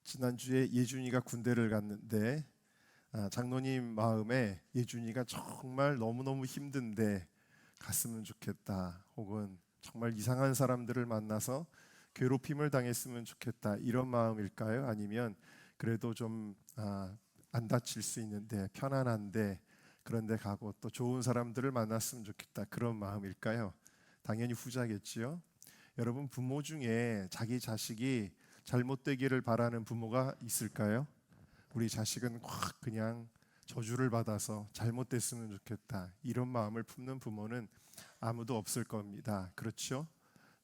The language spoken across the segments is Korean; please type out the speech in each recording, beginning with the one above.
지난주에 예준이가 군대를 갔는데 장로님 마음에 예준이가 정말 너무너무 힘든데 갔으면 좋겠다, 혹은 정말 이상한 사람들을 만나서 괴롭힘을 당했으면 좋겠다, 이런 마음일까요? 아니면 그래도 좀 안 다칠 수 있는데 편안한데 그런 데 가고 또 좋은 사람들을 만났으면 좋겠다, 그런 마음일까요? 당연히 후자겠지요. 여러분, 부모 중에 자기 자식이 잘못되기를 바라는 부모가 있을까요? 우리 자식은 확 그냥 저주를 받아서 잘못됐으면 좋겠다, 이런 마음을 품는 부모는 아무도 없을 겁니다. 그렇죠?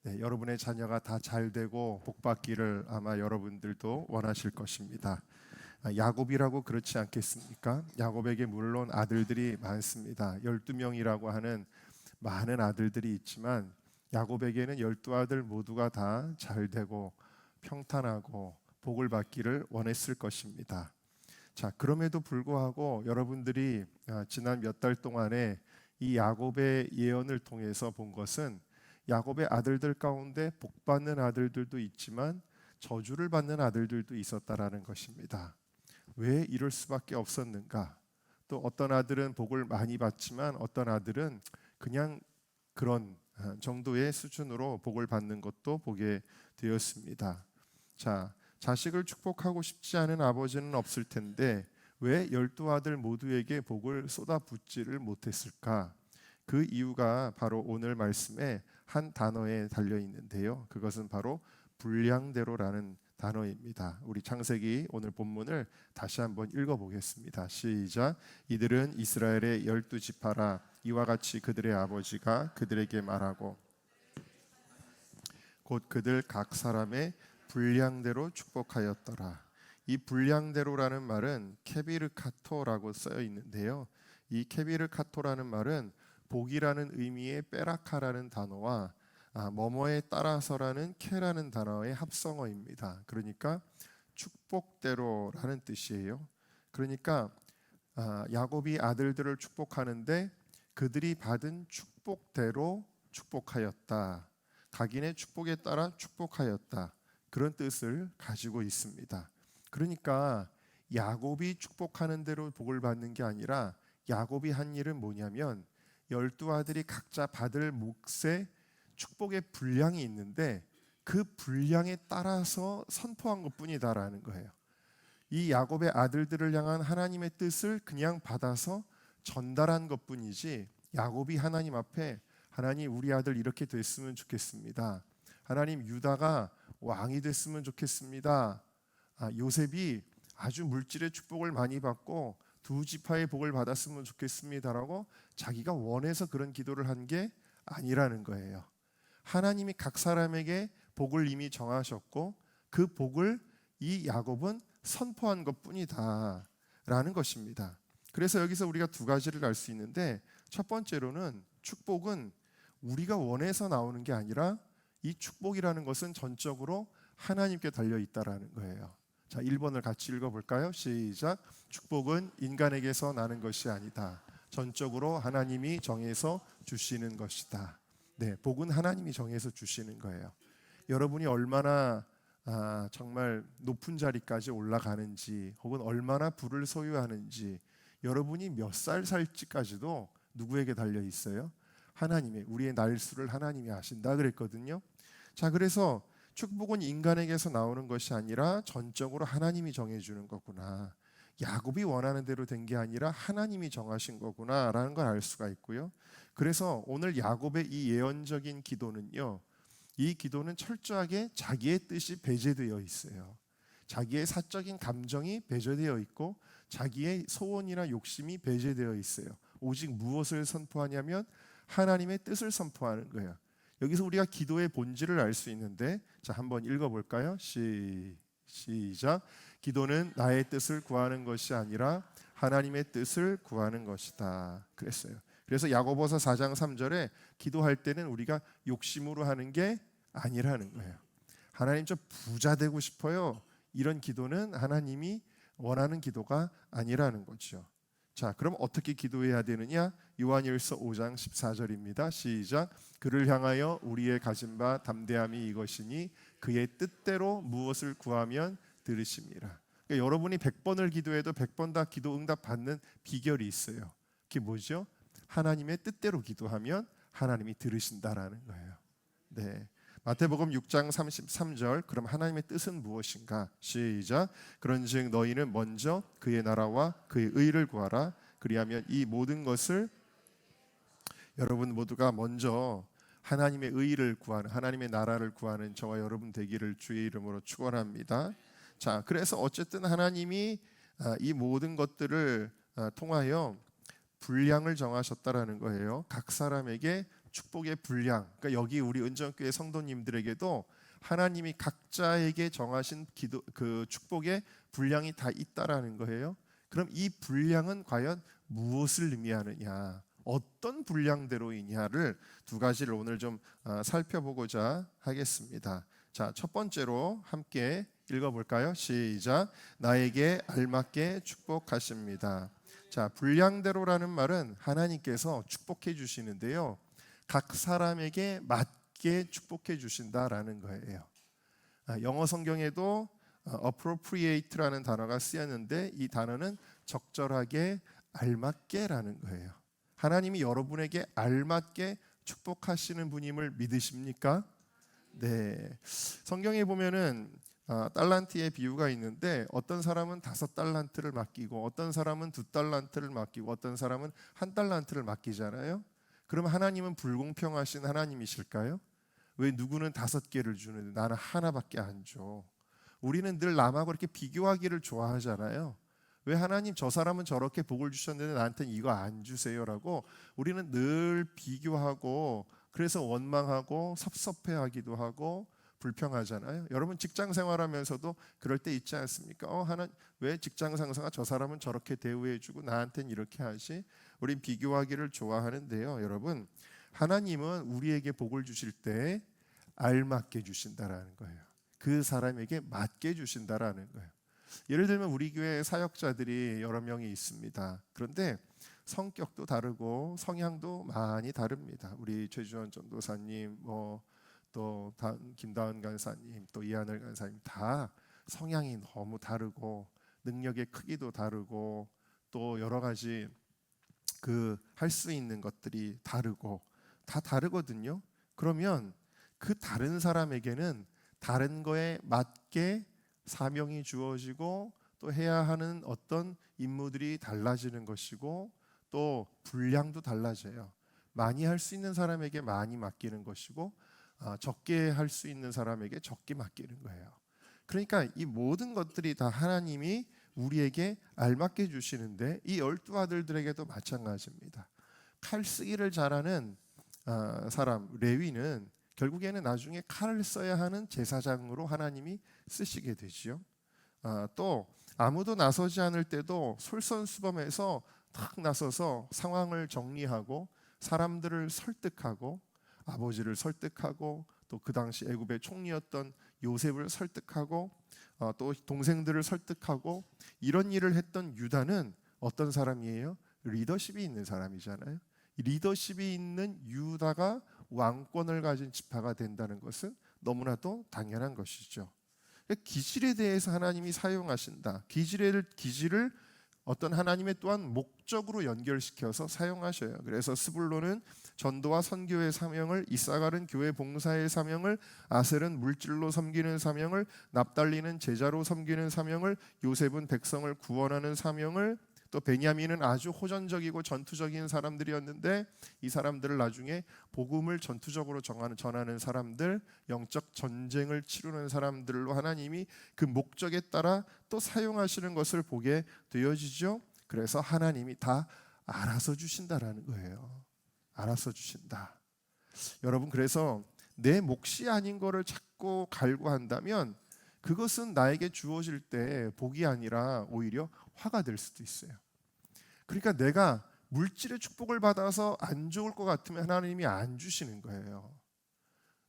네, 여러분의 자녀가 다 잘되고 복받기를 아마 여러분들도 원하실 것입니다. 야곱이라고 그렇지 않겠습니까? 야곱에게 물론 아들들이 많습니다. 12명이라고 하는 많은 아들들이 있지만 야곱에게는 12아들 모두가 다 잘되고 평탄하고 복을 받기를 원했을 것입니다. 자, 그럼에도 불구하고 여러분들이 지난 몇 달 동안에 이 야곱의 예언을 통해서 본 것은 야곱의 아들들 가운데 복받는 아들들도 있지만 저주를 받는 아들들도 있었다라는 것입니다. 왜 이럴 수밖에 없었는가? 또 어떤 아들은 복을 많이 받지만 어떤 아들은 그냥 그런 정도의 수준으로 복을 받는 것도 보게 되었습니다. 자, 자식을 축복하고 싶지 않은 아버지는 없을 텐데 왜 12아들 모두에게 복을 쏟아붓지를 못했을까? 그 이유가 바로 오늘 말씀에 한 단어에 달려 있는데요. 그것은 바로 분량대로라는 단어입니다. 우리 창세기 오늘 본문을 다시 한번 읽어보겠습니다. 시작. 이들은 이스라엘의 12지파라. 이와 같이 그들의 아버지가 그들에게 말하고 곧 그들 각 사람의 분량대로 축복하였더라. 이 분량대로라는 말은 케비르카토라고 쓰여 있는데요. 이 케비르카토라는 말은 복이라는 의미의 빼라카라는 단어와 뭐뭐에 따라서라는 케라는 단어의 합성어입니다. 그러니까 축복대로라는 뜻이에요. 그러니까 야곱이 아들들을 축복하는데 그들이 받은 축복대로 축복하였다. 각인의 축복에 따라 축복하였다. 그런 뜻을 가지고 있습니다. 그러니까 야곱이 축복하는 대로 복을 받는 게 아니라 야곱이 한 일은 뭐냐면 12아들이 각자 받을 몫의 축복의 분량이 있는데 그 분량에 따라서 선포한 것뿐이다라는 거예요. 이 야곱의 아들들을 향한 하나님의 뜻을 그냥 받아서 전달한 것뿐이지 야곱이 하나님 앞에 하나님, 우리 아들 이렇게 됐으면 좋겠습니다. 하나님, 유다가 왕이 됐으면 좋겠습니다. 요셉이 아주 물질의 축복을 많이 받고 두 지파의 복을 받았으면 좋겠습니다라고 자기가 원해서 그런 기도를 한 게 아니라는 거예요. 하나님이 각 사람에게 복을 이미 정하셨고 그 복을 이 야곱은 선포한 것뿐이다 라는 것입니다. 그래서 여기서 우리가 두 가지를 알 수 있는데, 첫 번째로는 축복은 우리가 원해서 나오는 게 아니라 이 축복이라는 것은 전적으로 하나님께 달려 있다라는 거예요. 자, 1번을 같이 읽어볼까요? 시작. 축복은 인간에게서 나는 것이 아니다. 전적으로 하나님이 정해서 주시는 것이다. 네, 복은 하나님이 정해서 주시는 거예요. 여러분이 얼마나 정말 높은 자리까지 올라가는지, 혹은 얼마나 부를 소유하는지, 여러분이 몇 살 살지까지도 누구에게 달려 있어요? 하나님의, 우리의 날수를 하나님이 아신다 그랬거든요. 자, 그래서 축복은 인간에게서 나오는 것이 아니라 전적으로 하나님이 정해주는 거구나. 야곱이 원하는 대로 된 게 아니라 하나님이 정하신 거구나 라는 걸 알 수가 있고요. 그래서 오늘 야곱의 이 예언적인 기도는요, 이 기도는 철저하게 자기의 뜻이 배제되어 있어요. 자기의 사적인 감정이 배제되어 있고 자기의 소원이나 욕심이 배제되어 있어요. 오직 무엇을 선포하냐면 하나님의 뜻을 선포하는 거예요. 여기서 우리가 기도의 본질을 알 수 있는데, 자, 한번 읽어볼까요? 시작. 기도는 나의 뜻을 구하는 것이 아니라 하나님의 뜻을 구하는 것이다 그랬어요. 그래서 야고보서 4장 3절에 기도할 때는 우리가 욕심으로 하는 게 아니라는 거예요. 하나님, 저 부자 되고 싶어요, 이런 기도는 하나님이 원하는 기도가 아니라는 거죠. 자, 그럼 어떻게 기도해야 되느냐? 요한일서 5장 14절입니다. 시작. 그를 향하여 우리의 가진 바 담대함이 이것이니 그의 뜻대로 무엇을 구하면 들으심이라. 그러니까 여러분이 100번을 기도해도 100번 다 기도 응답 받는 비결이 있어요. 그게 뭐죠? 하나님의 뜻대로 기도하면 하나님이 들으신다라는 거예요. 네. 마태복음 6장 33절. 그럼 하나님의 뜻은 무엇인가? 시작. 그런즉 너희는 먼저 그의 나라와 그의 의를 구하라. 그리하면 이 모든 것을, 여러분 모두가 먼저 하나님의 의를 구하는, 하나님의 나라를 구하는 저와 여러분 되기를 주의 이름으로 축원합니다. 자, 그래서 어쨌든 하나님이 이 모든 것들을 통하여 분량을 정하셨다라는 거예요. 각 사람에게 축복의 분량. 그러니까 여기 우리 은정교회 성도님들에게도 하나님이 각자에게 정하신 그 축복의 분량이 다 있다라는 거예요. 그럼 이 분량은 과연 무엇을 의미하느냐, 어떤 분량대로이냐를 두 가지를 오늘 좀 살펴보고자 하겠습니다. 자, 첫 번째로 함께 읽어볼까요? 시작. 나에게 알맞게 축복하십니다. 자, 분량대로라는 말은 하나님께서 축복해 주시는데요, 각 사람에게 맞게 축복해 주신다라는 거예요. 영어 성경에도 appropriate라는 단어가 쓰였는데 이 단어는 적절하게, 알맞게라는 거예요. 하나님이 여러분에게 알맞게 축복하시는 분임을 믿으십니까? 네. 성경에 보면은 달란트의 비유가 있는데 어떤 사람은 5달란트를 맡기고 어떤 사람은 2달란트를 맡기고 어떤 사람은 1달란트를 맡기잖아요. 그러면 하나님은 불공평하신 하나님이실까요? 왜 누구는 5개를 주는데 나는 하나밖에 안 줘? 우리는 늘 남하고 이렇게 비교하기를 좋아하잖아요. 왜 하나님 저 사람은 저렇게 복을 주셨는데 나한테는 이거 안 주세요라고 우리는 늘 비교하고, 그래서 원망하고 섭섭해하기도 하고 불평하잖아요. 여러분 직장 생활하면서도 그럴 때 있지 않습니까? 하나님 왜 직장 상사가 저 사람은 저렇게 대우해주고 나한테는 이렇게 하지? 우린 비교하기를 좋아하는데요. 여러분, 하나님은 우리에게 복을 주실 때 알맞게 주신다라는 거예요. 그 사람에게 맞게 주신다라는 거예요. 예를 들면 우리 교회 사역자들이 여러 명이 있습니다. 그런데 성격도 다르고 성향도 많이 다릅니다. 우리 최주원 전도사님, 또 김다은 간사님, 또 이하늘 간사님 다 성향이 너무 다르고 능력의 크기도 다르고 또 여러 가지 할 수 있는 것들이 다르고 다 다르거든요. 그러면 그 다른 사람에게는 다른 거에 맞게 사명이 주어지고 또 해야 하는 어떤 임무들이 달라지는 것이고 또 분량도 달라져요. 많이 할 수 있는 사람에게 많이 맡기는 것이고 적게 할 수 있는 사람에게 적게 맡기는 거예요. 그러니까 이 모든 것들이 다 하나님이 우리에게 알맞게 주시는데 이 12아들들에게도 마찬가지입니다. 칼 쓰기를 잘하는 사람 레위는 결국에는 나중에 칼을 써야 하는 제사장으로 하나님이 쓰시게 되지요. 또 아무도 나서지 않을 때도 솔선수범해서 탁 나서서 상황을 정리하고 사람들을 설득하고 아버지를 설득하고 또 그 당시 애굽의 총리였던 요셉을 설득하고 또 동생들을 설득하고 이런 일을 했던 유다는 어떤 사람이에요? 리더십이 있는 사람이잖아요. 리더십이 있는 유다가 왕권을 가진 지파가 된다는 것은 너무나도 당연한 것이죠. 기질에 대해서 하나님이 사용하신다. 기질을 어떤 하나님의 또한 목적으로 연결시켜서 사용하셔요. 그래서 스불론은 전도와 선교의 사명을, 이사갈은 교회 봉사의 사명을, 아셀은 물질로 섬기는 사명을, 납달리는 제자로 섬기는 사명을, 요셉은 백성을 구원하는 사명을, 또 베냐민은 아주 호전적이고 전투적인 사람들이었는데 이 사람들을 나중에 복음을 전투적으로 전하는 사람들, 영적 전쟁을 치르는 사람들로 하나님이 그 목적에 따라 또 사용하시는 것을 보게 되어지죠. 그래서 하나님이 다 알아서 주신다라는 거예요. 알아서 주신다. 여러분, 그래서 내 몫이 아닌 거를 자꾸 갈구한다면 그것은 나에게 주어질 때 복이 아니라 오히려 화가 될 수도 있어요. 그러니까 내가 물질의 축복을 받아서 안 좋을 것 같으면 하나님이 안 주시는 거예요.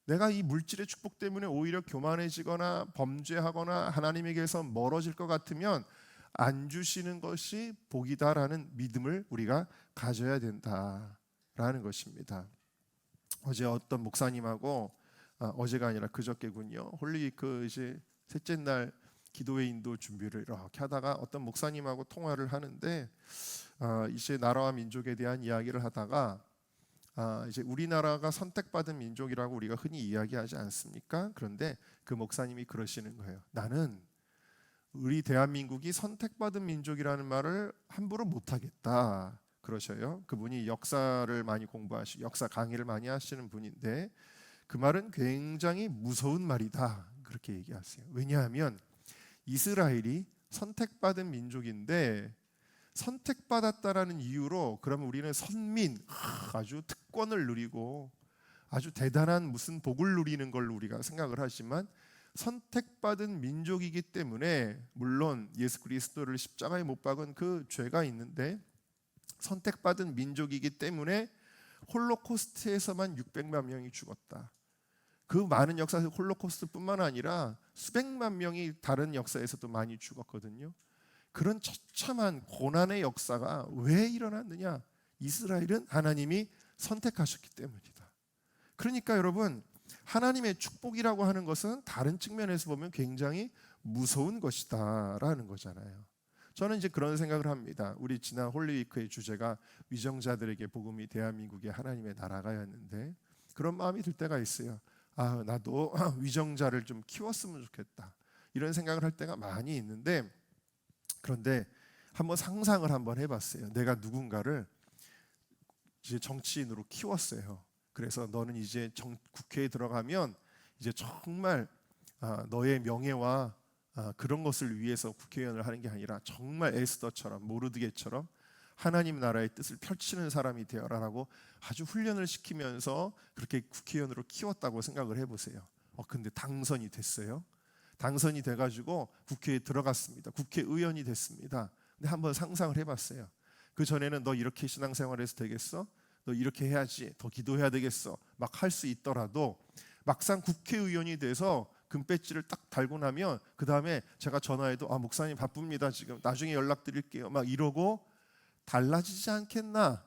내가 이 물질의 축복 때문에 오히려 교만해지거나 범죄하거나 하나님에게서 멀어질 것 같으면 안 주시는 것이 복이다라는 믿음을 우리가 가져야 된다라는 것입니다. 어제 어떤 목사님하고 어제가 아니라 그저께군요. 홀리위크 이제 셋째 날 기도회 인도 준비를 이렇게 하다가 어떤 목사님하고 통화를 하는데 이제 나라와 민족에 대한 이야기를 하다가 이제 우리나라가 선택받은 민족이라고 우리가 흔히 이야기하지 않습니까? 그런데 그 목사님이 그러시는 거예요. 나는 우리 대한민국이 선택받은 민족이라는 말을 함부로 못하겠다 그러셔요. 그분이 역사를 많이 공부하시고 역사 강의를 많이 하시는 분인데 그 말은 굉장히 무서운 말이다 그렇게 얘기하세요. 왜냐하면 이스라엘이 선택받은 민족인데 선택받았다라는 이유로 그러면 우리는 선민, 아주 특권을 누리고 아주 대단한 무슨 복을 누리는 걸 우리가 생각을 하지만 선택받은 민족이기 때문에 물론 예수 그리스도를 십자가에 못 박은 그 죄가 있는데 선택받은 민족이기 때문에 홀로코스트에서만 600만 명이 죽었다. 그 많은 역사에서 홀로코스트뿐만 아니라 수백만 명이 다른 역사에서도 많이 죽었거든요. 그런 처참한 고난의 역사가 왜 일어났느냐? 이스라엘은 하나님이 선택하셨기 때문이다. 그러니까 여러분, 하나님의 축복이라고 하는 것은 다른 측면에서 보면 굉장히 무서운 것이다라는 거잖아요. 저는 이제 그런 생각을 합니다. 우리 지난 홀리위크의 주제가 위정자들에게 복음이 대한민국의 하나님의 나라가였는데 그런 마음이 들 때가 있어요. 나도 위정자를 좀 키웠으면 좋겠다. 이런 생각을 할 때가 많이 있는데 그런데 한번 상상을 한번 해봤어요. 내가 누군가를 이제 정치인으로 키웠어요. 그래서 너는 이제 국회에 들어가면 이제 정말 너의 명예와 그런 것을 위해서 국회의원을 하는 게 아니라 정말 에스더처럼 모르드게처럼 하나님 나라의 뜻을 펼치는 사람이 되어라라고 아주 훈련을 시키면서 그렇게 국회의원으로 키웠다고 생각을 해보세요. 근데 당선이 됐어요. 당선이 돼가지고 국회에 들어갔습니다. 국회의원이 됐습니다. 근데 한번 상상을 해봤어요. 그 전에는 너 이렇게 신앙생활해서 되겠어? 너 이렇게 해야지. 더 기도해야 되겠어. 막 할 수 있더라도 막상 국회의원이 돼서 금배지를 딱 달고 나면 그 다음에 제가 전화해도 목사님 바쁩니다. 지금 나중에 연락드릴게요. 막 이러고 달라지지 않겠나?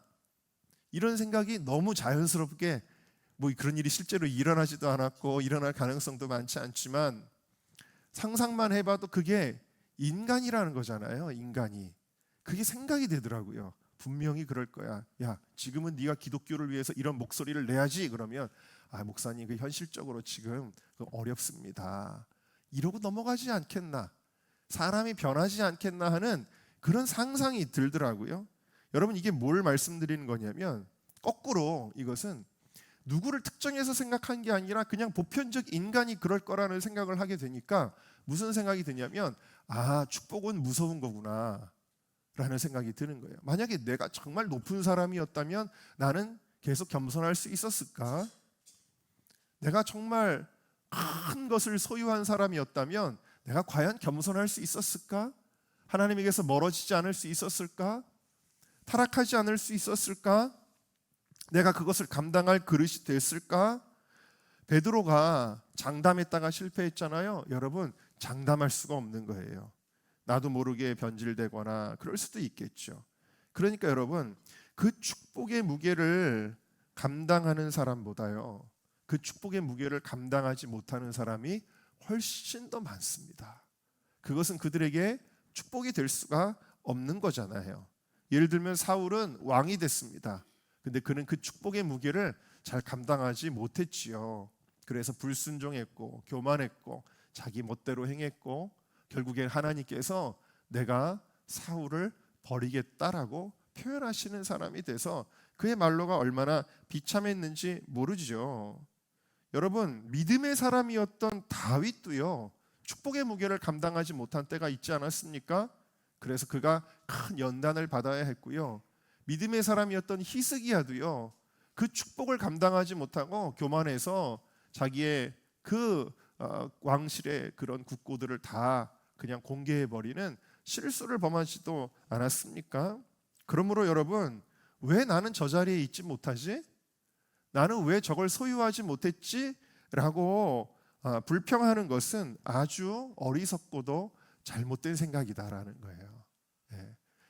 이런 생각이 너무 자연스럽게 뭐 그런 일이 실제로 일어나지도 않았고 일어날 가능성도 많지 않지만 상상만 해봐도 그게 인간이라는 거잖아요. 인간이. 그게 생각이 되더라고요. 분명히 그럴 거야. 야, 지금은 네가 기독교를 위해서 이런 목소리를 내야지. 그러면 목사님 그 현실적으로 지금 어렵습니다. 이러고 넘어가지 않겠나. 사람이 변하지 않겠나 하는 그런 상상이 들더라고요. 여러분 이게 뭘 말씀드리는 거냐면 거꾸로 이것은 누구를 특정해서 생각한 게 아니라 그냥 보편적 인간이 그럴 거라는 생각을 하게 되니까 무슨 생각이 드냐면 축복은 무서운 거구나 라는 생각이 드는 거예요. 만약에 내가 정말 높은 사람이었다면 나는 계속 겸손할 수 있었을까? 내가 정말 큰 것을 소유한 사람이었다면 내가 과연 겸손할 수 있었을까? 하나님에게서 멀어지지 않을 수 있었을까? 타락하지 않을 수 있었을까? 내가 그것을 감당할 그릇이 됐을까? 베드로가 장담했다가 실패했잖아요. 여러분 장담할 수가 없는 거예요. 나도 모르게 변질되거나 그럴 수도 있겠죠. 그러니까 여러분 그 축복의 무게를 감당하는 사람보다요 그 축복의 무게를 감당하지 못하는 사람이 훨씬 더 많습니다. 그것은 그들에게 축복이 될 수가 없는 거잖아요. 예를 들면 사울은 왕이 됐습니다. 근데 그는 그 축복의 무게를 잘 감당하지 못했지요. 그래서 불순종했고 교만했고 자기 멋대로 행했고 결국엔 하나님께서 내가 사울을 버리겠다라고 표현하시는 사람이 돼서 그의 말로가 얼마나 비참했는지 모르죠. 여러분 믿음의 사람이었던 다윗도요 축복의 무게를 감당하지 못한 때가 있지 않았습니까? 그래서 그가 큰 연단을 받아야 했고요. 믿음의 사람이었던 히스기야도요 그 축복을 감당하지 못하고 교만해서 자기의 그 왕실의 그런 국고들을 다 그냥 공개해버리는 실수를 범하지도 않았습니까? 그러므로 여러분 왜 나는 저 자리에 있지 못하지? 나는 왜 저걸 소유하지 못했지? 라고 불평하는 것은 아주 어리석고도 잘못된 생각이다라는 거예요.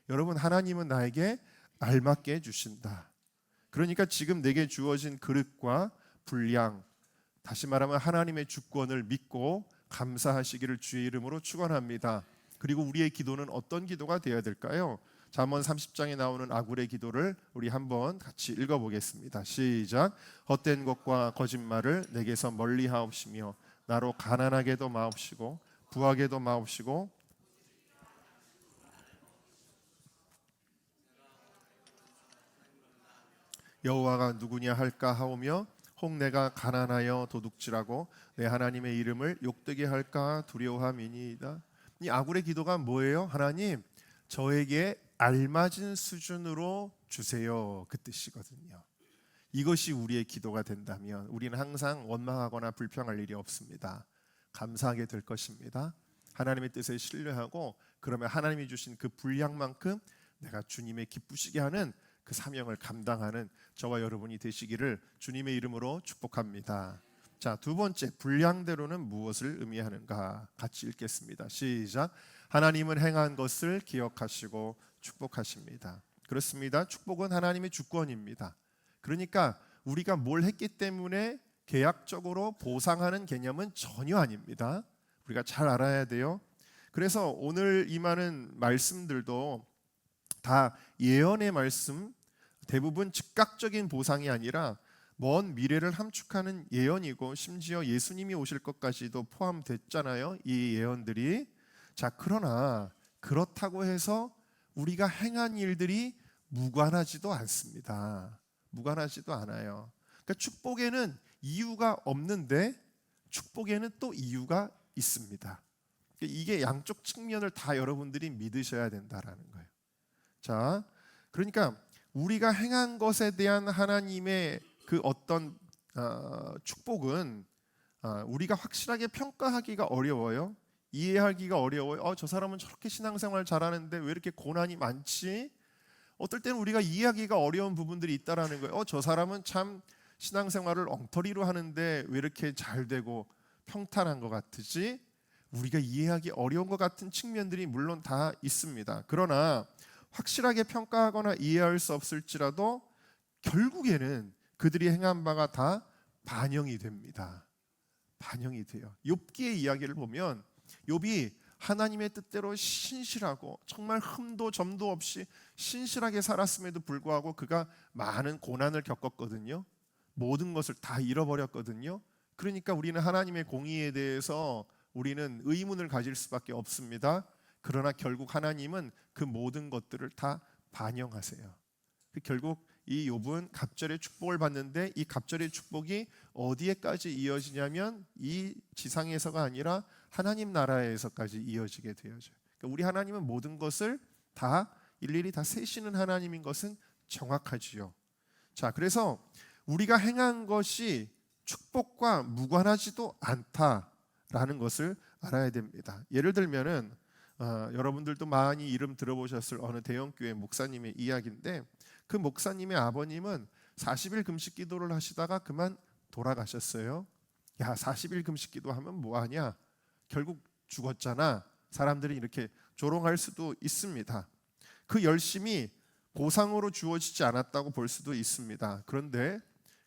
여러분 하나님은 나에게 알맞게 해주신다. 그러니까 지금 내게 주어진 그릇과 분량, 다시 말하면 하나님의 주권을 믿고 감사하시기를 주의 이름으로 축원합니다. 그리고 우리의 기도는 어떤 기도가 되어야 될까요? 잠언 30장에 나오는 아굴의 기도를 우리 한번 같이 읽어보겠습니다. 시작. 헛된 것과 거짓말을 내게서 멀리하옵시며 나로 가난하게도 마옵시고 부하게도 마옵시고 여호와가 누구냐 할까 하오며 혹 내가 가난하여 도둑질하고 내 하나님의 이름을 욕되게 할까 두려워함이니이다. 이 아굴의 기도가 뭐예요? 하나님, 저에게 알맞은 수준으로 주세요, 그 뜻이거든요. 이것이 우리의 기도가 된다면 우리는 항상 원망하거나 불평할 일이 없습니다. 감사하게 될 것입니다. 하나님의 뜻에 신뢰하고 그러면 하나님이 주신 그 분량만큼 내가 주님의 기쁘시게 하는 그 사명을 감당하는 저와 여러분이 되시기를 주님의 이름으로 축복합니다. 자, 두 번째, 분량대로는 무엇을 의미하는가? 같이 읽겠습니다. 시작. 하나님은 행한 것을 기억하시고 축복하십니다. 그렇습니다. 축복은 하나님의 주권입니다. 그러니까 우리가 뭘 했기 때문에 계약적으로 보상하는 개념은 전혀 아닙니다. 우리가 잘 알아야 돼요. 그래서 오늘 임하는 말씀들도 다 예언의 말씀, 대부분 즉각적인 보상이 아니라 먼 미래를 함축하는 예언이고 심지어 예수님이 오실 것까지도 포함됐잖아요, 이 예언들이. 자, 그러나 그렇다고 해서 우리가 행한 일들이 무관하지도 않습니다. 무관하지도 않아요. 그러니까 축복에는 이유가 없는데 축복에는 또 이유가 있습니다. 이게 양쪽 측면을 다 여러분들이 믿으셔야 된다라는 거예요. 자, 그러니까 우리가 행한 것에 대한 하나님의 그 어떤 축복은 우리가 확실하게 평가하기가 어려워요. 이해하기가 어려워요. 저 사람은 저렇게 신앙생활 잘하는데 왜 이렇게 고난이 많지? 어떨 때는 우리가 이해하기가 어려운 부분들이 있다라는 거예요. 저 사람은 참 신앙생활을 엉터리로 하는데 왜 이렇게 잘 되고 평탄한 것 같으지? 우리가 이해하기 어려운 것 같은 측면들이 물론 다 있습니다. 그러나 확실하게 평가하거나 이해할 수 없을지라도 결국에는 그들이 행한 바가 다 반영이 됩니다. 반영이 돼요. 욥기의 이야기를 보면 욥이 하나님의 뜻대로 신실하고 정말 흠도 점도 없이 신실하게 살았음에도 불구하고 그가 많은 고난을 겪었거든요. 모든 것을 다 잃어버렸거든요. 그러니까 우리는 하나님의 공의에 대해서 우리는 의문을 가질 수밖에 없습니다. 그러나 결국 하나님은 그 모든 것들을 다 반영하세요. 결국 이 욥은 갑절의 축복을 받는데 이 갑절의 축복이 어디에까지 이어지냐면 이 지상에서가 아니라 하나님 나라에서까지 이어지게 되어져요. 그러니까 우리 하나님은 모든 것을 다 일일이 다 세시는 하나님인 것은 정확하지요. 자, 그래서 우리가 행한 것이 축복과 무관하지도 않다라는 것을 알아야 됩니다. 예를 들면은 여러분들도 많이 이름 들어보셨을 어느 대형교회 목사님의 이야기인데 그 목사님의 아버님은 40일 금식 기도를 하시다가 그만 돌아가셨어요. 야, 40일 금식 기도하면 뭐하냐? 결국 죽었잖아. 사람들이 이렇게 조롱할 수도 있습니다. 그 열심이 보상으로 주어지지 않았다고 볼 수도 있습니다. 그런데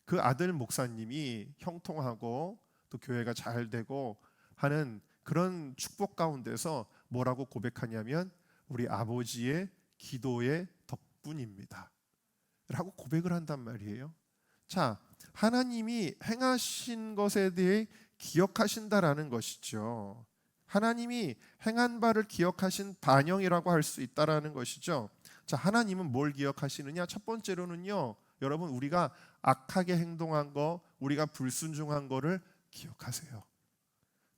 그 아들 목사님이 형통하고 또 교회가 잘 되고 하는 그런 축복 가운데서 뭐라고 고백하냐면 우리 아버지의 기도의 덕분입니다 라고 고백을 한단 말이에요. 자, 하나님이 행하신 것에 대해 기억하신다라는 것이죠. 하나님이 행한 바를 기억하신 반영이라고 할 수 있다라는 것이죠. 자, 하나님은 뭘 기억하시느냐? 첫 번째로는요, 여러분, 우리가 악하게 행동한 거, 우리가 불순종한 거를 기억하세요.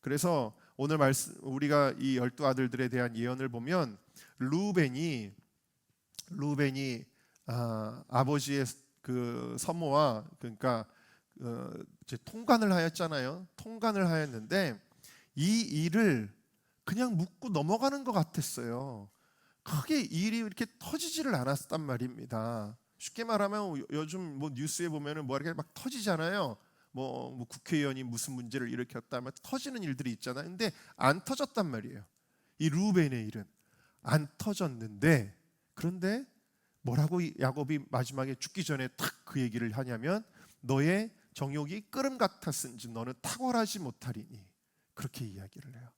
그래서 오늘 말씀 우리가 이 12아들들에 대한 예언을 보면 루벤이 아버지의 그 서모와 그러니까 이제 통관을 하였잖아요. 통관을 하였는데 이 일을 그냥 묻고 넘어가는 것 같았어요. 크게 일이 이렇게 터지지를 않았단 말입니다. 쉽게 말하면 요즘 뭐 뉴스에 보면은 뭐 이렇게 막 터지잖아요. 뭐 국회의원이 무슨 문제를 일으켰다 막 터지는 일들이 있잖아요. 근데 안 터졌단 말이에요. 이 루벤의 일은 안 터졌는데 그런데 뭐라고 야곱이 마지막에 죽기 전에 탁 그 얘기를 하냐면 너의 정욕이 끓음 같았은지 너는 탁월하지 못하리니. 그렇게 이야기를 해요.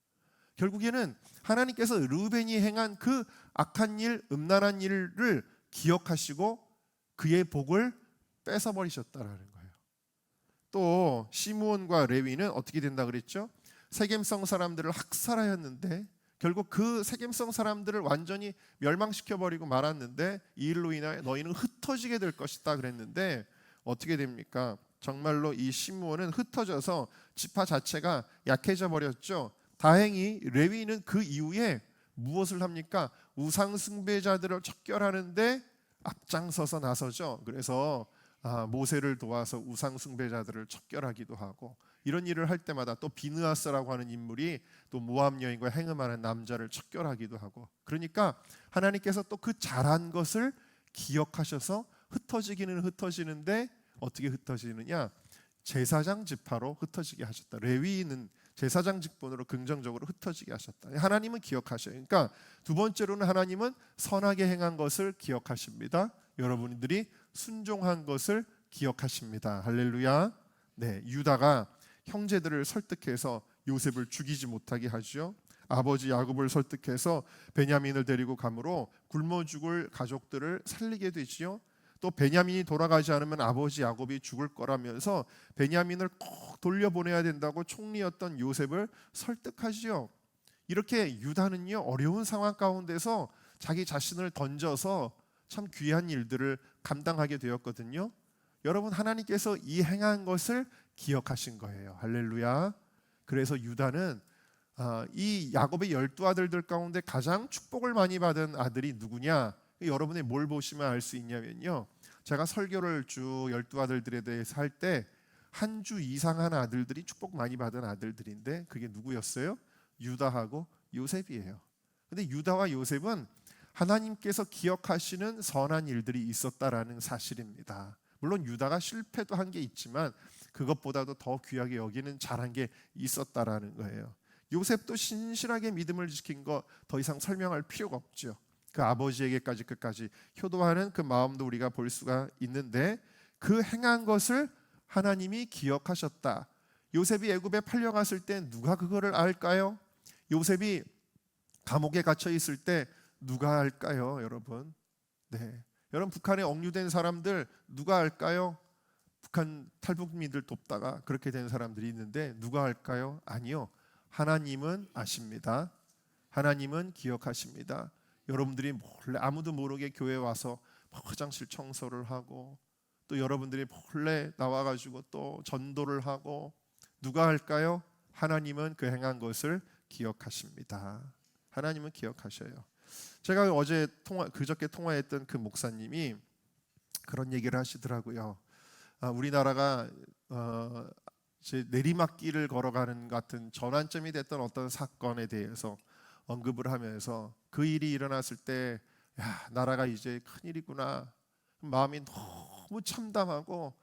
결국에는 하나님께서 르우벤이 행한 그 악한 일, 음란한 일을 기억하시고 그의 복을 뺏어버리셨다라는 거예요. 또 시므온과 레위는 어떻게 된다 그랬죠? 세겜성 사람들을 학살하였는데 결국 그 세겜성 사람들을 완전히 멸망시켜버리고 말았는데 이 일로 인하여 너희는 흩어지게 될 것이다 그랬는데 어떻게 됩니까? 정말로 이 시므온은 흩어져서 지파 자체가 약해져 버렸죠. 다행히 레위는 그 이후에 무엇을 합니까? 우상 숭배자들을 척결하는데 앞장서서 나서죠. 그래서 모세를 도와서 우상 숭배자들을 척결하기도 하고 이런 일을 할 때마다 또 비느하스라고 하는 인물이 또 모압 여인과 행음하는 남자를 척결하기도 하고 그러니까 하나님께서 또 그 잘한 것을 기억하셔서 흩어지기는 흩어지는데 어떻게 흩어지느냐? 제사장 지파로 흩어지게 하셨다. 레위인은 제사장 직분으로 긍정적으로 흩어지게 하셨다. 하나님은 기억하셔요. 그러니까 두 번째로는 하나님은 선하게 행한 것을 기억하십니다. 여러분들이 순종한 것을 기억하십니다. 할렐루야. 네, 유다가 형제들을 설득해서 요셉을 죽이지 못하게 하죠. 아버지 야곱을 설득해서 베냐민을 데리고 가므로 굶어 죽을 가족들을 살리게 되지요. 또 베냐민이 돌아가지 않으면 아버지 야곱이 죽을 거라면서 베냐민을 꼭 돌려보내야 된다고 총리였던 요셉을 설득하지요. 이렇게 유다는요 어려운 상황 가운데서 자기 자신을 던져서 참 귀한 일들을 감당하게 되었거든요. 여러분 하나님께서 이 행한 것을 기억하신 거예요. 할렐루야. 그래서 유다는 이 야곱의 12아들들 가운데 가장 축복을 많이 받은 아들이 누구냐? 여러분이 뭘 보시면 알 수 있냐면요. 제가 설교를 쭉 12아들들에 대해서 할 때 한 주 이상 한 아들들이 축복 많이 받은 아들들인데 그게 누구였어요? 유다하고 요셉이에요. 근데 유다와 요셉은 하나님께서 기억하시는 선한 일들이 있었다라는 사실입니다. 물론 유다가 실패도 한 게 있지만 그것보다도 더 귀하게 여기는 잘한 게 있었다라는 거예요. 요셉도 신실하게 믿음을 지킨 거 더 이상 설명할 필요가 없죠. 그 아버지에게까지 끝까지 효도하는 그 마음도 우리가 볼 수가 있는데 그 행한 것을 하나님이 기억하셨다. 요셉이 애굽에 팔려갔을 때 누가 그거를 알까요? 요셉이 감옥에 갇혀 있을 때 누가 알까요, 여러분? 네, 여러분 북한에 억류된 사람들 누가 알까요? 북한 탈북민들 돕다가 그렇게 된 사람들이 있는데 누가 알까요? 아니요, 하나님은 아십니다. 하나님은 기억하십니다. 여러분들이 몰래 아무도 모르게 교회 와서 화장실 청소를 하고 또 여러분들이 몰래 나와가지고 또 전도를 하고 누가 할까요? 하나님은 그 행한 것을 기억하십니다. 하나님은 기억하셔요. 제가 그저께 통화했던 그 목사님이 그런 얘기를 하시더라고요. 우리나라가 이제 내리막길을 걸어가는 같은 전환점이 됐던 어떤 사건에 대해서 언급을 하면서 그 일이 일어났을 때 나라가 이제 큰일이구나 마음이 너무 참담하고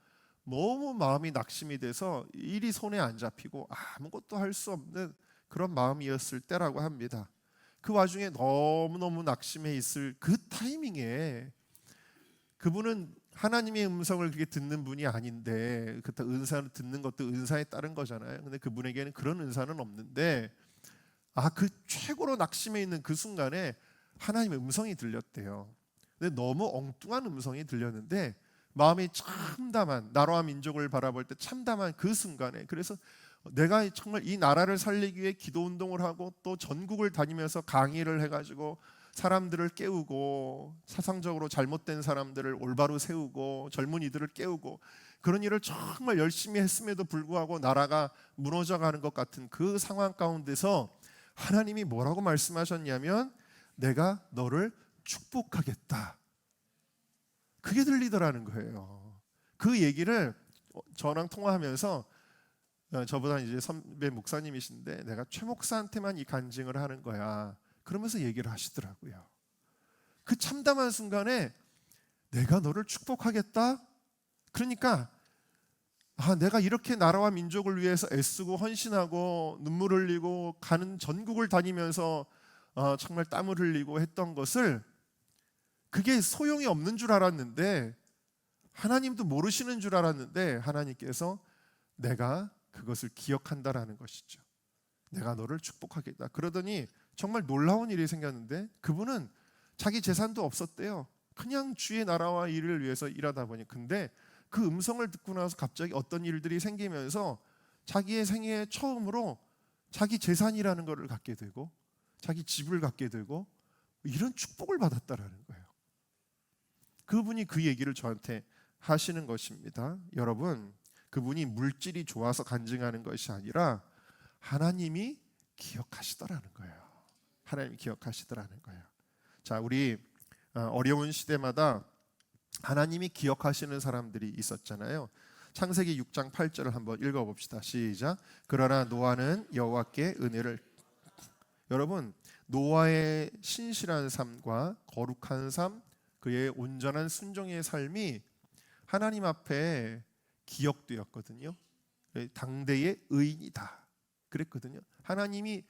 너무 마음이 낙심이 돼서 일이 손에 안 잡히고 아무것도 할 수 없는 그런 마음이었을 때라고 합니다. 그 와중에 너무너무 낙심해 있을 그 타이밍에 그분은 하나님의 음성을 그렇게 듣는 분이 아닌데 그때 은사를 듣는 것도 은사에 따른 거잖아요. 근데 그분에게는 그런 은사는 없는데 그 최고로 낙심해 있는 그 순간에 하나님의 음성이 들렸대요. 근데 너무 엉뚱한 음성이 들렸는데 마음이 참담한 나라와 민족을 바라볼 때 참담한 그 순간에 그래서 내가 정말 이 나라를 살리기 위해 기도 운동을 하고 또 전국을 다니면서 강의를 해가지고 사람들을 깨우고 사상적으로 잘못된 사람들을 올바로 세우고 젊은이들을 깨우고 그런 일을 정말 열심히 했음에도 불구하고 나라가 무너져가는 것 같은 그 상황 가운데서 하나님이 뭐라고 말씀하셨냐면 내가 너를 축복하겠다. 그게 들리더라는 거예요. 그 얘기를 저랑 통화하면서 저보다 이제 선배 목사님이신데 내가 최 목사한테만 이 간증을 하는 거야. 그러면서 얘기를 하시더라고요. 그 참담한 순간에 내가 너를 축복하겠다. 그러니까 내가 이렇게 나라와 민족을 위해서 애쓰고 헌신하고 눈물 흘리고 가는 전국을 다니면서 정말 땀을 흘리고 했던 것을 그게 소용이 없는 줄 알았는데 하나님도 모르시는 줄 알았는데 하나님께서 내가 그것을 기억한다라는 것이죠. 내가 너를 축복하겠다. 그러더니 정말 놀라운 일이 생겼는데 그분은 자기 재산도 없었대요. 그냥 주의 나라와 일을 위해서 일하다 보니 근데 그 음성을 듣고 나서 갑자기 어떤 일들이 생기면서 자기의 생애에 처음으로 자기 재산이라는 것을 갖게 되고 자기 집을 갖게 되고 이런 축복을 받았다라는 거예요. 그분이 그 얘기를 저한테 하시는 것입니다. 여러분, 그분이 물질이 좋아서 간증하는 것이 아니라 하나님이 기억하시더라는 거예요. 하나님이 기억하시더라는 거예요. 자, 우리 어려운 시대마다 하나님이 기억하시는 사람들이 있었잖아요. 창세기 6장 8절을 한번 읽어봅시다. 시작. 그러나 노아는 여호와께 은혜를. 여러분, 노아의 신실한 삶과 거룩한 삶, 그의 온전한 순종의 삶이 하나님 앞에 기억되었거든요. 당대의 의인이다 그랬거든요. 하나님이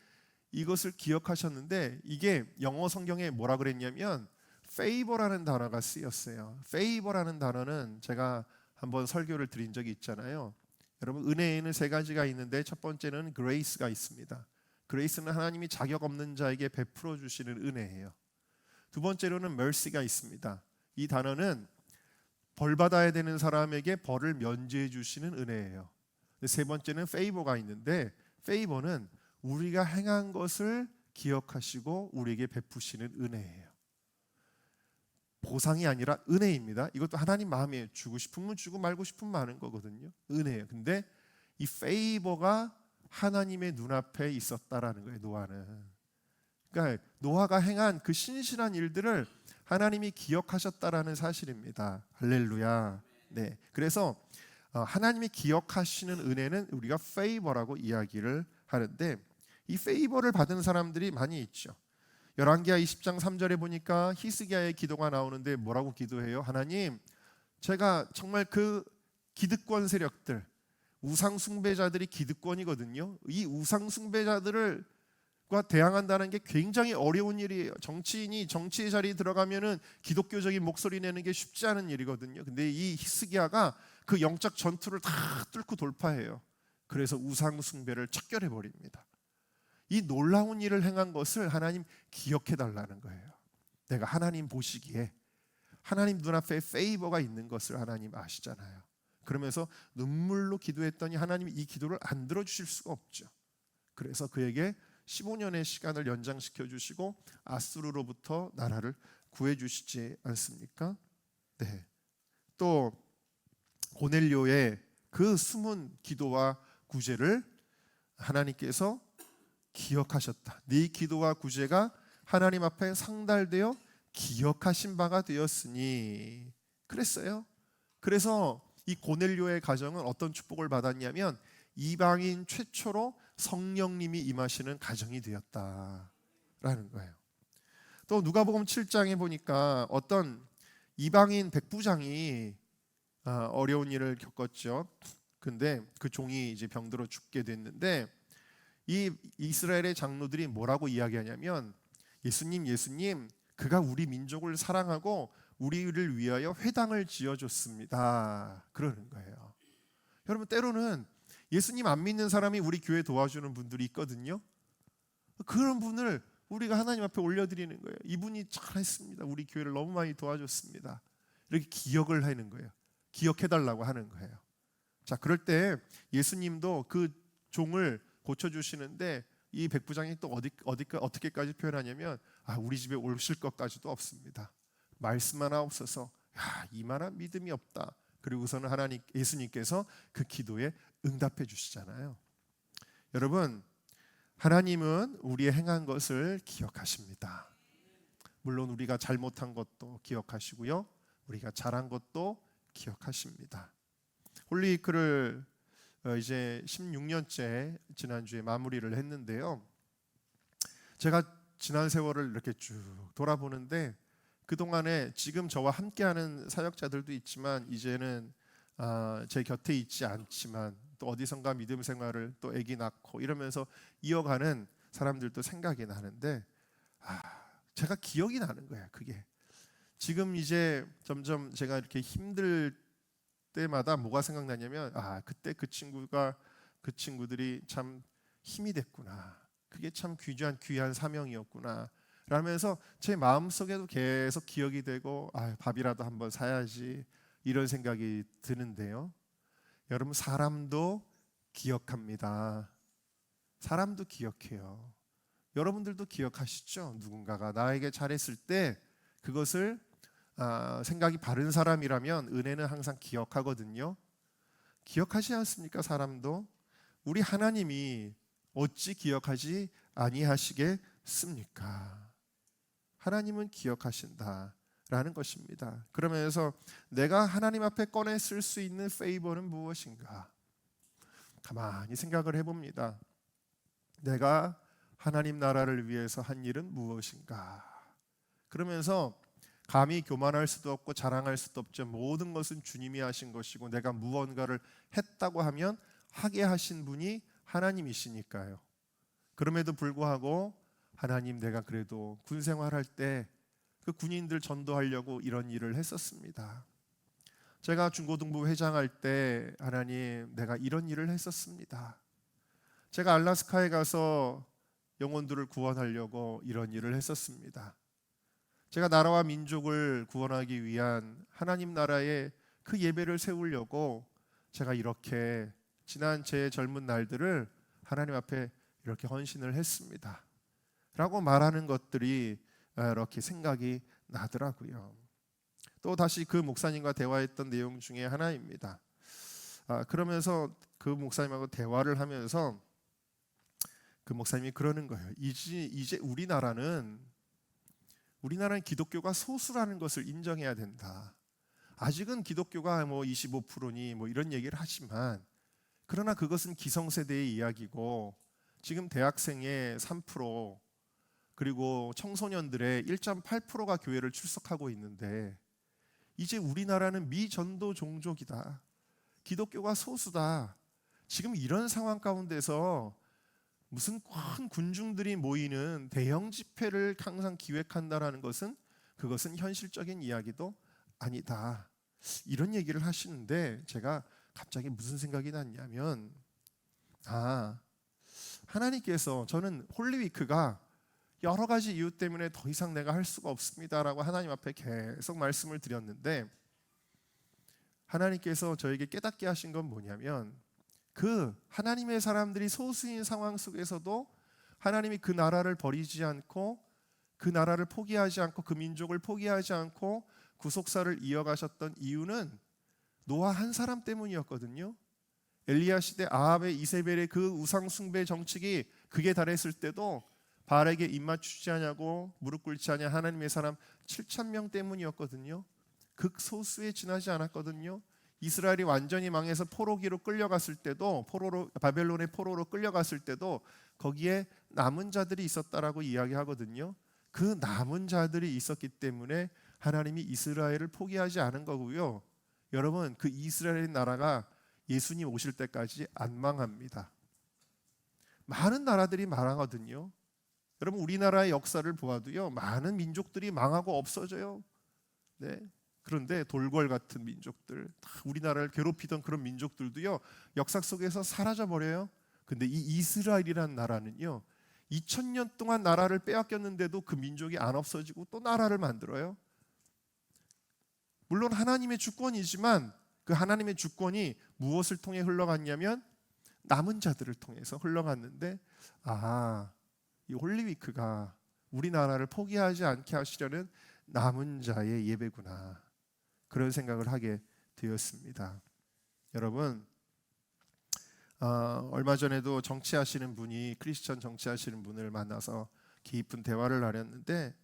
이것을 기억하셨는데 이게 영어 성경에 뭐라 그랬냐면 favor라는 단어가 쓰였어요. favor라는 단어는 제가 한번 설교를 드린 적이 있잖아요. 여러분, 은혜에는 세 가지가 있는데 첫 번째는 grace가 있습니다. grace는 하나님이 자격 없는 자에게 베풀어 주시는 은혜예요. 두 번째로는 mercy가 있습니다. 이 단어는 벌 받아야 되는 사람에게 벌을 면제해 주시는 은혜예요. 세 번째는 favor가 있는데 favor는 우리가 행한 것을 기억하시고 우리에게 베푸시는 은혜예요. 보상이 아니라 은혜입니다. 이것도 하나님 마음에 주고 싶으면 주고 말고 싶으면 마는 거거든요. 은혜예요. 근데 이 favor가 하나님의 눈앞에 있었다라는 거예요. 노아는. 그러니까 노아가 행한 그 신실한 일들을 하나님이 기억하셨다라는 사실입니다. 할렐루야. 네. 그래서 하나님이 기억하시는 은혜는 우리가 favor라고 이야기를 하는데 이 favor를 받은 사람들이 많이 있죠. 열왕기하 20장 3절에 보니까 히스기야의 기도가 나오는데 뭐라고 기도해요? 하나님, 제가 정말 그 기득권 세력들, 우상 숭배자들이 기득권이거든요. 이 우상 숭배자들을 과 대항한다는 게 굉장히 어려운 일이에요. 정치인이 정치의 자리에 들어가면은 기독교적인 목소리 내는 게 쉽지 않은 일이거든요. 근데 이 히스기야가 그 영적 전투를 다 뚫고 돌파해요. 그래서 우상 숭배를 척결해 버립니다. 이 놀라운 일을 행한 것을 하나님 기억해 달라는 거예요. 내가 하나님 보시기에 하나님 눈앞에 페이버가 있는 것을 하나님 아시잖아요. 그러면서 눈물로 기도했더니 하나님이 이 기도를 안 들어주실 수가 없죠. 그래서 그에게 15년의 시간을 연장시켜 주시고 아수르로부터 나라를 구해 주시지 않습니까? 네. 또 고넬료의 그 숨은 기도와 구제를 하나님께서 기억하셨다. 네 기도와 구제가 하나님 앞에 상달되어 기억하신 바가 되었으니 그랬어요. 그래서 이 고넬료의 가정은 어떤 축복을 받았냐면 이방인 최초로 성령님이 임하시는 가정이 되었다라는 거예요. 또 누가복음 7장에 보니까 어떤 이방인 백부장이 어려운 일을 겪었죠. 근데 그 종이 이제 병들어 죽게 됐는데 이 이스라엘의 장로들이 뭐라고 이야기하냐면 예수님 그가 우리 민족을 사랑하고 우리를 위하여 회당을 지어줬습니다. 그러는 거예요. 여러분, 때로는 예수님 안 믿는 사람이 우리 교회 도와주는 분들이 있거든요. 그런 분을 우리가 하나님 앞에 올려드리는 거예요. 이분이 잘했습니다. 우리 교회를 너무 많이 도와줬습니다. 이렇게 기억을 하는 거예요. 기억해달라고 하는 거예요. 자, 그럴 때 예수님도 그 종을 고쳐주시는데 이 백부장이 또 어떻게까지 표현하냐면 우리 집에 오실 것까지도 없습니다. 말씀 하나 없어서 이만한 믿음이 없다. 그리고서는 예수님께서 그 기도에 응답해 주시잖아요. 여러분, 하나님은 우리의 행한 것을 기억하십니다. 물론 우리가 잘못한 것도 기억하시고요, 우리가 잘한 것도 기억하십니다. 홀리위크를 이제 16년째 지난주에 마무리를 했는데요. 제가 지난 세월을 이렇게 쭉 돌아보는데 그동안에 지금 저와 함께하는 사역자들도 있지만 이제는 제 곁에 있지 않지만 또 어디선가 믿음 생활을 또 아기 낳고 이러면서 이어가는 사람들도 생각이 나는데 제가 기억이 나는 거예요. 그게 지금 이제 점점 제가 이렇게 힘들 때마다 뭐가 생각나냐면 그때 그 친구들이 참 힘이 됐구나. 그게 참 귀한 사명이었구나 라면서 제 마음속에도 계속 기억이 되고 밥이라도 한번 사야지 이런 생각이 드는데요. 여러분, 사람도 기억합니다. 사람도 기억해요. 여러분들도 기억하시죠? 누군가가 나에게 잘했을 때 그것을 생각이 바른 사람이라면 은혜는 항상 기억하거든요. 기억하지 않습니까? 사람도. 우리 하나님이 어찌 기억하지 아니하시겠습니까? 하나님은 기억하신다라는 것입니다. 그러면서 내가 하나님 앞에 꺼내 쓸 수 있는 페이버는 무엇인가? 가만히 생각을 해봅니다. 내가 하나님 나라를 위해서 한 일은 무엇인가? 그러면서 감히 교만할 수도 없고 자랑할 수도 없죠. 모든 것은 주님이 하신 것이고 내가 무언가를 했다고 하면 하게 하신 분이 하나님이시니까요. 그럼에도 불구하고 하나님, 내가 그래도 군 생활할 때 그 군인들 전도하려고 이런 일을 했었습니다. 제가 중고등부 회장할 때 하나님, 내가 이런 일을 했었습니다. 제가 알라스카에 가서 영혼들을 구원하려고 이런 일을 했었습니다. 제가 나라와 민족을 구원하기 위한 하나님 나라의 그 예배를 세우려고 제가 이렇게 지난 제 젊은 날들을 하나님 앞에 이렇게 헌신을 했습니다 라고 말하는 것들이 이렇게 생각이 나더라고요. 또 다시 그 목사님과 대화했던 내용 중에 하나입니다. 그러면서 그 목사님하고 대화를 하면서 그 목사님이 그러는 거예요. 이제 우리나라는 기독교가 소수라는 것을 인정해야 된다. 아직은 기독교가 25%니 이런 얘기를 하지만, 그러나 그것은 기성세대의 이야기고 지금 대학생의 3%, 그리고 청소년들의 1.8%가 교회를 출석하고 있는데 이제 우리나라는 미전도 종족이다. 기독교가 소수다. 지금 이런 상황 가운데서 무슨 큰 군중들이 모이는 대형 집회를 항상 기획한다라는 것은 그것은 현실적인 이야기도 아니다. 이런 얘기를 하시는데 제가 갑자기 무슨 생각이 났냐면 하나님께서, 저는 홀리위크가 여러 가지 이유 때문에 더 이상 내가 할 수가 없습니다라고 하나님 앞에 계속 말씀을 드렸는데 하나님께서 저에게 깨닫게 하신 건 뭐냐면 그 하나님의 사람들이 소수인 상황 속에서도 하나님이 그 나라를 버리지 않고 그 나라를 포기하지 않고 그 민족을 포기하지 않고 구속사를 이어가셨던 이유는 노아 한 사람 때문이었거든요. 엘리야 시대 아합의 이세벨의 그 우상 숭배 정책이 극에 달했을 때도 바알에게 입맞추지 않냐고 무릎 꿇지 않냐 하나님의 사람 7,000명 때문이었거든요. 극소수에 지나지 않았거든요. 이스라엘이 완전히 망해서 포로기로 끌려갔을 때도, 바벨론의 포로로 끌려갔을 때도 거기에 남은 자들이 있었다라고 이야기하거든요. 그 남은 자들이 있었기 때문에 하나님이 이스라엘을 포기하지 않은 거고요. 여러분, 그 이스라엘 나라가 예수님 오실 때까지 안 망합니다. 많은 나라들이 망하거든요. 여러분, 우리나라의 역사를 보아도요, 많은 민족들이 망하고 없어져요. 네. 그런데 돌궐 같은 민족들, 우리나라를 괴롭히던 그런 민족들도요, 역사 속에서 사라져 버려요. 근데 이 이스라엘이라는 나라는요, 2000년 동안 나라를 빼앗겼는데도 그 민족이 안 없어지고 또 나라를 만들어요. 물론 하나님의 주권이지만 그 하나님의 주권이 무엇을 통해 흘러갔냐면 남은 자들을 통해서 흘러갔는데 이 홀리위크가 우리나라를 포기하지 않게 하시려는 남은 자의 예배구나, 그런 생각을 하게 되었습니다. 여러분, 얼마 전에도 정치하시는 분이, 크리스천 정치하시는 분을 만나서 깊은 대화를 나눴는데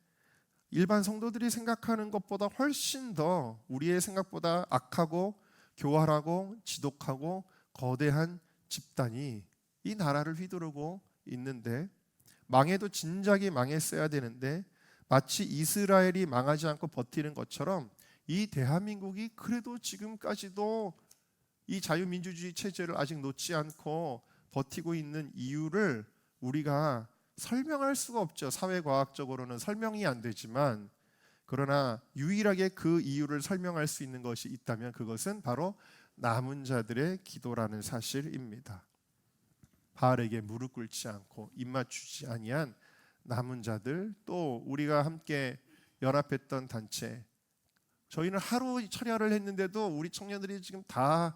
일반 성도들이 생각하는 것보다 훨씬 더 우리의 생각보다 악하고 교활하고 지독하고 거대한 집단이 이 나라를 휘두르고 있는데, 망해도 진작에 망했어야 되는데 마치 이스라엘이 망하지 않고 버티는 것처럼 이 대한민국이 그래도 지금까지도 이 자유민주주의 체제를 아직 놓지 않고 버티고 있는 이유를 우리가 설명할 수가 없죠. 사회과학적으로는 설명이 안 되지만, 그러나 유일하게 그 이유를 설명할 수 있는 것이 있다면 그것은 바로 남은 자들의 기도라는 사실입니다. 바알에게 무릎 꿇지 않고 입맞추지 아니한 남은 자들, 또 우리가 함께 연합했던 단체, 저희는 하루 철야를 했는데도 우리 청년들이 지금 다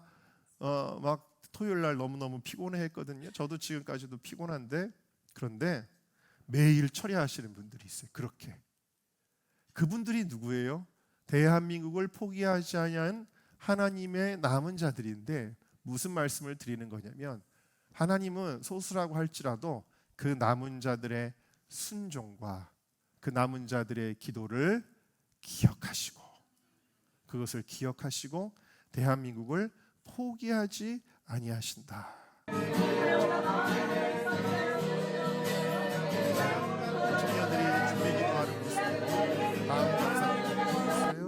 막 토요일 날 너무너무 피곤해했거든요. 저도 지금까지도 피곤한데, 그런데 매일 철야하시는 분들이 있어요. 그렇게. 그분들이 누구예요? 대한민국을 포기하지 않은 하나님의 남은 자들인데, 무슨 말씀을 드리는 거냐면, 하나님은 소수라고 할지라도 그 남은 자들의 순종과 그 남은 자들의 기도를 기억하시고, 그것을 기억하시고 대한민국을 포기하지 아니하신다. 청년들이 준비 기도하는 모습, 다음 영상 보여주세요.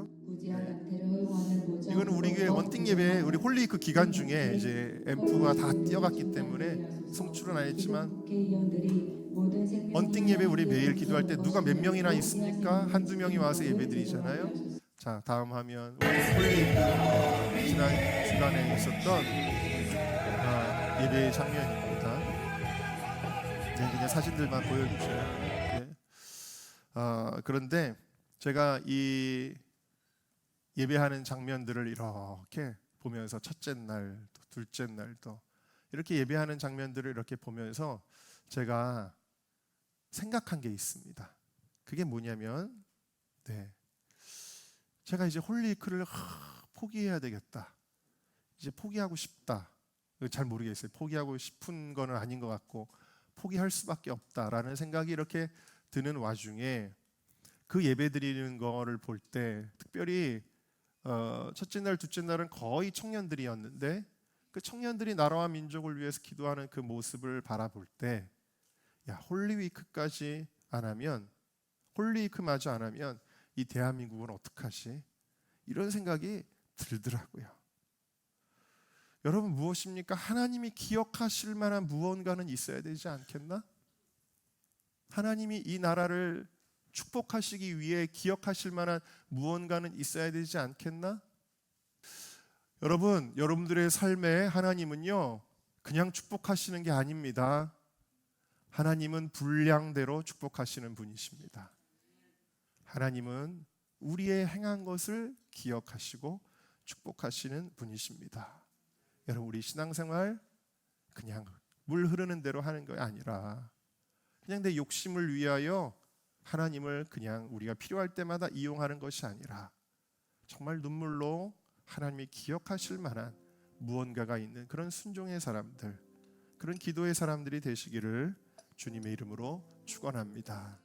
이거는 우리 교회 원팅 예배, 우리 홀리그 기간 중에 이제 앰프가 다 뛰어갔기 때문에 송출은 안 했지만, 원팅 예배 우리 매일 기도할 때 누가 몇 명이나 있습니까? 한두 명이 와서 예배드리잖아요. 자, 다음 화면, 우리 홀리그 지난 주간에 있었던 예배의 장면입니다. 그냥 사진들만 보여주세요. 네. 그런데 제가 이 예배하는 장면들을 이렇게 보면서 첫째 날, 둘째 날도 이렇게 예배하는 장면들을 이렇게 보면서 제가 생각한 게 있습니다. 그게 뭐냐면, 제가 이제 홀리크를 포기해야 되겠다. 이제 포기하고 싶다. 잘 모르겠어요. 포기하고 싶은 거는 아닌 것 같고 포기할 수밖에 없다라는 생각이 이렇게 드는 와중에, 그 예배 드리는 거를 볼 때 특별히 첫째 날, 둘째 날은 거의 청년들이었는데, 그 청년들이 나라와 민족을 위해서 기도하는 그 모습을 바라볼 때, 야, 홀리위크까지 안 하면, 홀리위크마저 안 하면 이 대한민국은 어떡하지? 이런 생각이 들더라고요. 여러분, 무엇입니까? 하나님이 기억하실 만한 무언가는 있어야 되지 않겠나? 하나님이 이 나라를 축복하시기 위해 기억하실 만한 무언가는 있어야 되지 않겠나? 여러분, 여러분들의 삶에 하나님은요, 그냥 축복하시는 게 아닙니다. 하나님은 분량대로 축복하시는 분이십니다. 하나님은 우리의 행한 것을 기억하시고 축복하시는 분이십니다. 여러분, 우리 신앙생활 그냥 물 흐르는 대로 하는 게 아니라, 그냥 내 욕심을 위하여 하나님을 그냥 우리가 필요할 때마다 이용하는 것이 아니라, 정말 눈물로 하나님이 기억하실 만한 무언가가 있는 그런 순종의 사람들, 그런 기도의 사람들이 되시기를 주님의 이름으로 축원합니다.